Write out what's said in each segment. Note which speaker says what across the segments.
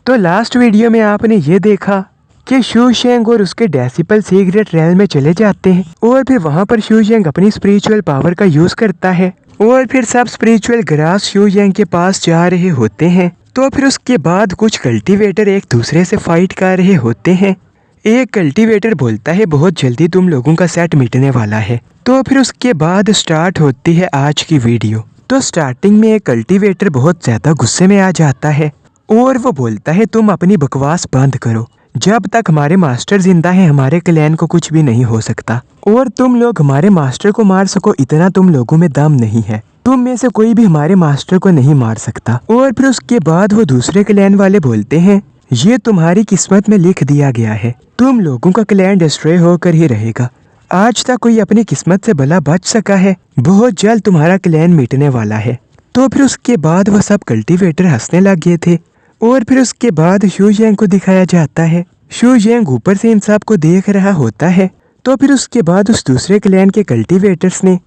Speaker 1: तो last video में आपने ये देखा कि शू शेंग और उसके डेसिपल सीक्रेट रेल में चले जाते हैं और फिर वहाँ पर शू शेंग अपनी स्पिरिचुअल पावर का यूज करता है और फिर सब स्पिरिचुअल ग्रास शू शेंग के पास जा रहे होते हैं। तो फिर उसके बाद कुछ कल्टीवेटर एक दूसरे से फाइट कर रहे होते हैं। एक कल्टीवेटर बोलता है बहुत जल्दी तुम लोगों का सेट मिटने वाला है। तो फिर उसके बाद स्टार्ट होती है आज की वीडियो। तो स्टार्टिंग में एक कल्टीवेटर बहुत ज्यादा गुस्से में आ जाता है और वो बोलता है तुम अपनी बकवास बंद करो, जब तक हमारे मास्टर जिंदा है हमारे क्लैन को कुछ भी नहीं हो सकता और तुम लोग हमारे मास्टर को मार सको इतना तुम लोगों में दम नहीं है, तुम में से कोई भी हमारे मास्टर को नहीं मार सकता। और फिर उसके बाद वो दूसरे क्लैन वाले बोलते हैं ये तुम्हारी किस्मत में लिख दिया गया है, तुम लोगों का क्लैन डिस्ट्रॉय होकर ही रहेगा। आज तक कोई अपनी किस्मत से भला बच सका है, बहुत जल्द तुम्हारा क्लैन मिटने वाला है। तो फिर उसके बाद वो सब कल्टीवेटर हंसने लग गए थे और फिर उसके बाद शू शेंग को दिखाया जाता है। शू शेंग ऊपर से इन सब को देख रहा होता है। तो फिर उसके बाद उस दूसरे क्लैन के कल्टीवेटर्स ने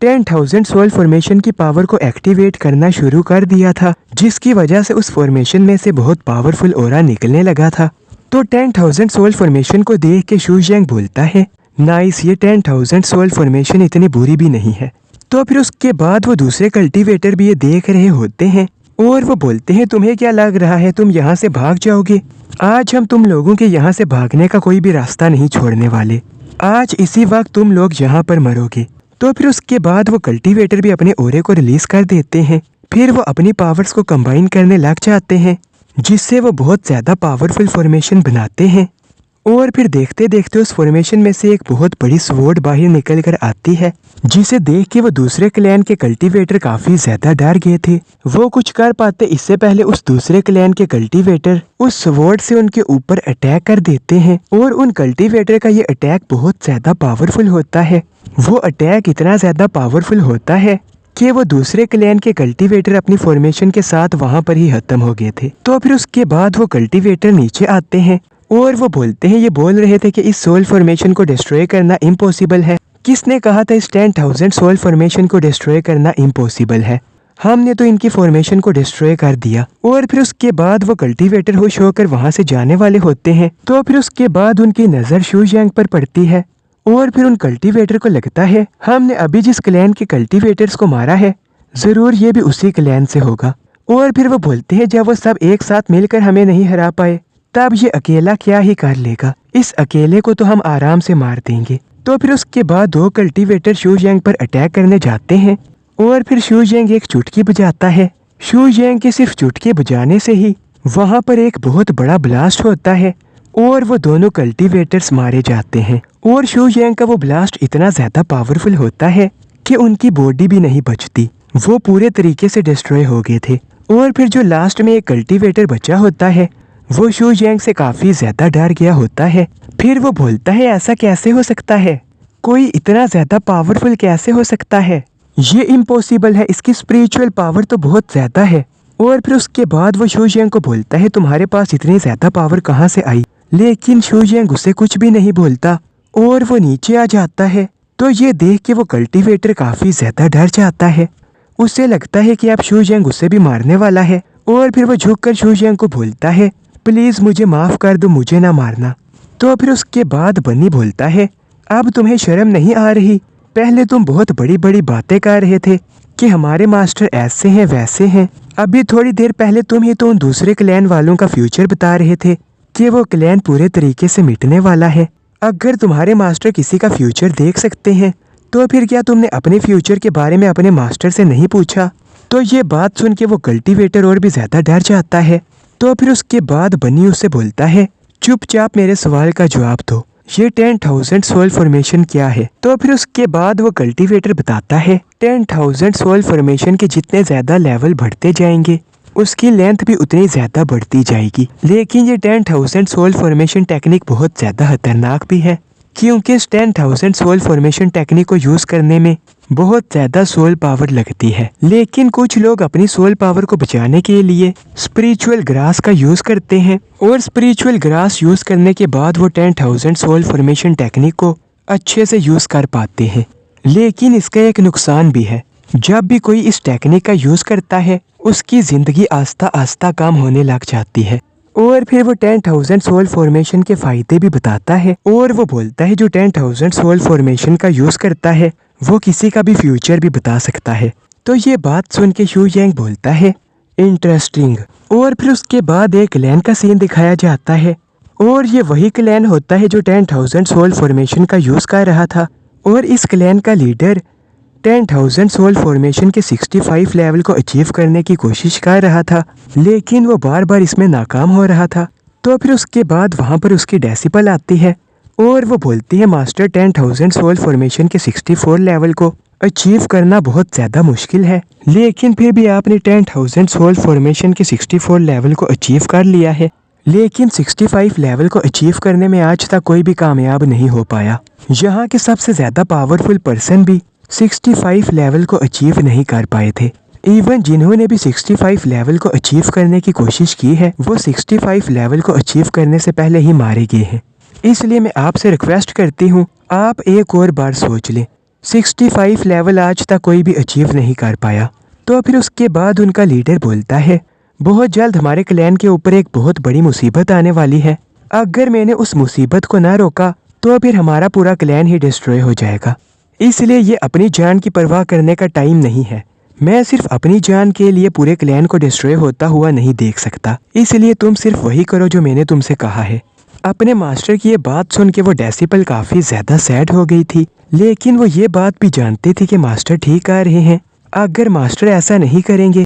Speaker 1: 10,000 सोल फॉर्मेशन की पावर को एक्टिवेट करना शुरू कर दिया था, जिसकी वजह से उस फॉर्मेशन में से बहुत पावरफुल ऑरा निकलने लगा था। तो 10,000 सोल फॉर्मेशन को देख के शू शेंग बोलता है नाइस, ये 10,000 सोल फॉर्मेशन इतनी बुरी भी नहीं है। तो फिर उसके बाद वो दूसरे कल्टीवेटर भी ये देख रहे होते हैं और वो बोलते हैं तुम्हें क्या लग रहा है तुम यहाँ से भाग जाओगे? आज हम तुम लोगों के यहाँ से भागने का कोई भी रास्ता नहीं छोड़ने वाले, आज इसी वक्त तुम लोग यहाँ पर मरोगे। तो फिर उसके बाद वो कल्टीवेटर भी अपने ओरे को रिलीज कर देते हैं। फिर वो अपनी पावर्स को कंबाइन करने लग जाते हैं, जिससे वो बहुत ज्यादा पावरफुल फॉर्मेशन बनाते हैं। और फिर देखते देखते उस फॉर्मेशन में से एक बहुत बड़ी स्वॉर्ड बाहर निकल कर आती है, जिसे देख के वो दूसरे क्लैन के कल्टीवेटर काफी ज्यादा डर गए थे। वो कुछ कर पाते इससे पहले उस दूसरे क्लैन के कल्टीवेटर उस स्वॉर्ड से उनके ऊपर अटैक कर देते हैं और उन कल्टीवेटर का ये अटैक बहुत ज्यादा पावरफुल होता है। वो अटैक इतना ज्यादा पावरफुल होता है कि वो दूसरे क्लैन के कल्टीवेटर अपनी फॉर्मेशन के साथ वहाँ पर ही खत्म हो गए थे। तो फिर उसके बाद वो कल्टीवेटर नीचे आते हैं और वो बोलते हैं ये बोल रहे थे कि इस सोल फॉर्मेशन को डिस्ट्रॉय करना इम्पॉसिबल है। किसने कहा था इस 10,000 सोल फॉर्मेशन को डिस्ट्रॉय करना इम्पॉसिबल है? हमने तो इनकी फॉर्मेशन को डिस्ट्रॉय कर दिया। और फिर उसके बाद वो कल्टीवेटर होश होकर वहाँ से जाने वाले होते हैं। तो फिर उसके बाद उनकी नजर शू शेंग पर पड़ती है और फिर उन कल्टीवेटर को लगता है हमने अभी जिस क्लैन के कल्टीवेटर्स को मारा है जरूर ये भी उसी क्लैन से होगा। और फिर वो बोलते हैं जब वो सब एक साथ मिलकर हमें नहीं हरा पाए तब ये अकेला क्या ही कर लेगा, इस अकेले को तो हम आराम से मार देंगे। तो फिर उसके बाद दो कल्टीवेटर शू शेंग पर अटैक करने जाते हैं और फिर शू शेंग एक चुटकी बजाता है। शू शेंग के सिर्फ चुटकी बजाने से ही वहाँ पर एक बहुत बड़ा ब्लास्ट होता है और वो दोनों कल्टीवेटर्स मारे जाते हैं। और शू शेंग का वो ब्लास्ट इतना ज्यादा पावरफुल होता है कि उनकी बॉडी भी नहीं बचती, वो पूरे तरीके से डिस्ट्रॉय हो गए थे। और फिर जो लास्ट में एक कल्टीवेटर बचा होता है वो शू शेंग से काफी ज्यादा डर गया होता है। फिर वो बोलता है ऐसा कैसे हो सकता है, कोई इतना ज्यादा पावरफुल कैसे हो सकता है, ये इम्पॉसिबल है, इसकी स्पिरिचुअल पावर तो बहुत ज्यादा है। और फिर उसके बाद वो शू शेंग को बोलता है तुम्हारे पास इतनी ज्यादा पावर कहाँ से आई? लेकिन शू शेंग उसे कुछ भी नहीं बोलता और वो नीचे आ जाता है। तो ये देख के वो कल्टीवेटर काफी ज्यादा डर जाता है, उसे लगता है कि अब शू शेंग उसे भी मारने वाला है। और फिर वो झुककर शू शेंग को बोलता है प्लीज मुझे माफ कर दो, मुझे ना मारना। तो फिर उसके बाद बन्नी बोलता है अब तुम्हें शर्म नहीं आ रही? पहले तुम बहुत बड़ी बड़ी बातें कर रहे थे कि हमारे मास्टर ऐसे हैं वैसे हैं, अभी थोड़ी देर पहले तुम ही तो उन दूसरे क्लैन वालों का फ्यूचर बता रहे थे कि वो क्लैन पूरे तरीके से मिटने वाला है। अगर तुम्हारे मास्टर किसी का फ्यूचर देख सकते हैं तो फिर क्या तुमने अपने फ्यूचर के बारे में अपने मास्टर से नहीं पूछा? तो ये बात सुन के वो कल्टीवेटर और भी ज्यादा डर जाता है। तो फिर उसके बाद बन्नी उससे बोलता है चुपचाप मेरे सवाल का जवाब दो, ये 10,000 सोल फॉर्मेशन क्या है? तो फिर उसके बाद वो कल्टीवेटर बताता है 10,000 सोल फॉर्मेशन के जितने ज्यादा लेवल बढ़ते जाएंगे उसकी लेंथ भी उतनी ज्यादा बढ़ती जाएगी। लेकिन ये 10,000 सोल फॉर्मेशन टेक्निक बहुत ज्यादा खतरनाक भी है, क्योंकि इस 10,000 सोल फॉर्मेशन टेक्निक को यूज करने में बहुत ज्यादा सोल पावर लगती है। लेकिन कुछ लोग अपनी सोल पावर को बचाने के लिए स्पिरिचुअल ग्रास का यूज करते हैं और स्पिरिचुअल ग्रास यूज करने के बाद वो 10,000 सोल फॉर्मेशन टेक्निक को अच्छे से यूज कर पाते हैं। लेकिन इसका एक नुकसान भी है, जब भी कोई इस टेक्निक का यूज करता है उसकी जिंदगी आस्ता आस्ता कम होने लग जाती है और फिर वो 10,000 सोल फॉर्मेशन के फायदे भी बताता है और वो बोलता है जो 10,000 सोल फॉर्मेशन का यूज करता है वो किसी का भी फ्यूचर भी बता सकता है। तो ये बात सुन के शू यंग बोलता है इंटरेस्टिंग। और फिर उसके बाद एक क्लैन का सीन दिखाया जाता है और ये वही क्लैन होता है जो 10,000 सोल फॉर्मेशन का यूज कर रहा था और इस क्लैन का लीडर 10,000 सोल फॉर्मेशन के 65 लेवल को अचीव करने की कोशिश कर रहा था, लेकिन वो बार बार इसमें नाकाम हो रहा था। तो फिर उसके बाद वहाँ पर उसकी डेसिपल आती है और वो बोलती है मास्टर 10,000 सोल फॉर्मेशन के 64 लेवल को अचीव करना बहुत ज़्यादा मुश्किल है, लेकिन फिर भी आपने 10,000 सोल फॉर्मेशन के 64 लेवल को अचीव कर लिया है। लेकिन 65 लेवल को अचीव करने में आज तक कोई भी कामयाब नहीं हो पाया। यहाँ के सबसे ज़्यादा पावरफुल पर्सन भी 65 लेवल को अचीव नहीं कर पाए थे। इवन जिन्होंने भी 65 लेवल को अचीव करने की कोशिश की है वो 65 लेवल को अचीव करने से पहले ही मारे गए हैं। इसलिए मैं आपसे रिक्वेस्ट करती हूँ आप एक और बार सोच लें। 65 लेवल आज तक कोई भी अचीव नहीं कर पाया। तो फिर उसके बाद उनका लीडर बोलता है बहुत जल्द हमारे क्लैन के ऊपर एक बहुत बड़ी मुसीबत आने वाली है। अगर मैंने उस मुसीबत को ना रोका तो फिर हमारा पूरा क्लैन ही डिस्ट्रॉय हो जाएगा। इसलिए ये अपनी जान की परवाह करने का टाइम नहीं है। मैं सिर्फ अपनी जान के लिए पूरे क्लैन को डिस्ट्रॉय होता हुआ नहीं देख सकता। इसलिए तुम सिर्फ वही करो जो मैंने तुमसे कहा है। अपने मास्टर की ये बात सुन के वो डेसिपल काफ़ी ज़्यादा सैड हो गई थी, लेकिन वो ये बात भी जानती थी कि मास्टर ठीक आ रहे हैं। अगर मास्टर ऐसा नहीं करेंगे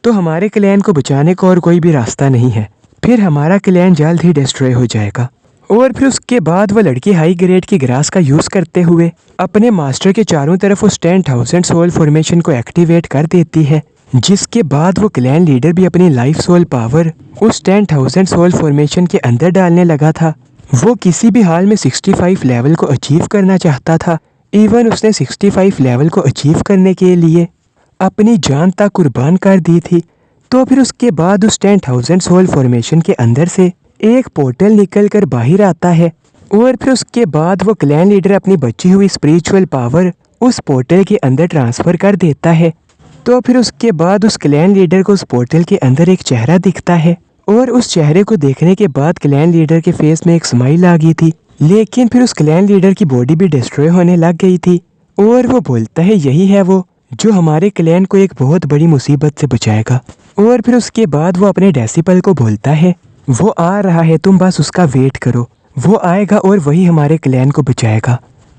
Speaker 1: तो हमारे क्लैन को बचाने का और कोई भी रास्ता नहीं है, फिर हमारा क्लैन जल्द ही डिस्ट्रॉय हो जाएगा। और फिर उसके बाद वो लड़की हाई ग्रेड की ग्रास का यूज़ करते हुए अपने मास्टर के चारों तरफ उस 10,000 सोल फॉर्मेशन को एक्टिवेट कर देती है, जिसके बाद वो क्लैन लीडर भी अपनी लाइफ सोल पावर उस 10,000 सोल फॉर्मेशन के अंदर डालने लगा था। वो किसी भी हाल में 65 लेवल को अचीव करना चाहता था। इवन उसने 65 लेवल को अचीव करने के लिए अपनी जान तक कुर्बान कर दी थी। तो फिर उसके बाद उस 10,000 सोल फॉर्मेशन के अंदर से एक पोर्टल निकलकर बाहर आता है और फिर उसके बाद वो क्लैन लीडर अपनी बची हुई स्पिरिचुअल पावर उस पोर्टल के अंदर ट्रांसफ़र कर देता है। तो फिर उसके बाद उस क्लैन लीडर को उस पोर्टल के अंदर एक चेहरा दिखता है और उस चेहरे को देखने के बाद क्लैन लीडर के फेस में एक स्माइल आ गई थी, लेकिन फिर उस क्लैन लीडर की बॉडी भी डिस्ट्रॉय होने लग गई थी। और वो बोलता है यही है वो जो हमारे क्लैन को एक बहुत बड़ी मुसीबत से बचाएगा। और फिर उसके बाद वो अपने डेसिपल को बोलता है वो आ रहा है, तुम बस उसका वेट करो, वो आएगा और वही हमारे क्लैन को बचाएगा।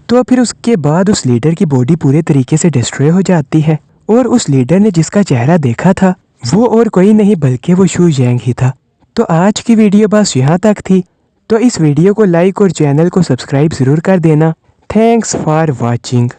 Speaker 1: तो फिर उसके बाद उस लीडर की बॉडी पूरे तरीके से डिस्ट्रॉय हो जाती है और उस लीडर ने जिसका चेहरा देखा था वो और कोई नहीं बल्कि वो शू यंग ही था। तो आज की वीडियो बस यहाँ तक थी। तो इस वीडियो को लाइक और चैनल को सब्सक्राइब ज़रूर कर देना। Thanks for watching.